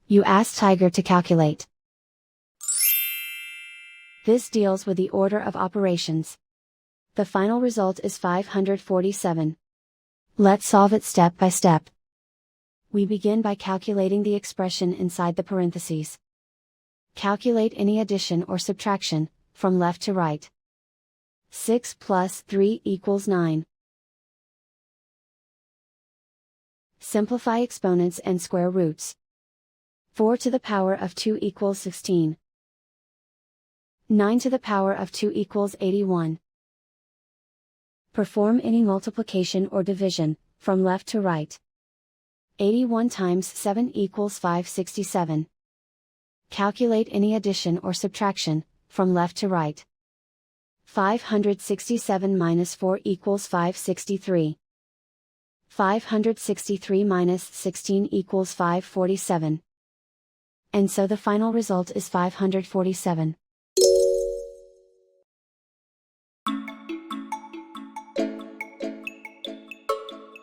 You ask Tiger to calculate. This deals with the order of operations. The final result is 547. Let's solve it step by step. We begin by calculating the expression inside the parentheses. Calculate any addition or subtraction, from left to right. 6 plus 3 equals 9. Simplify exponents and square roots. 4 to the power of 2 equals 16. 9 to the power of 2 equals 81. Perform any multiplication or division, from left to right. 81 times 7 equals 567. Calculate any addition or subtraction, from left to right. 567 minus 4 equals 563. 563 minus 16 equals 547. And so the final result is 547.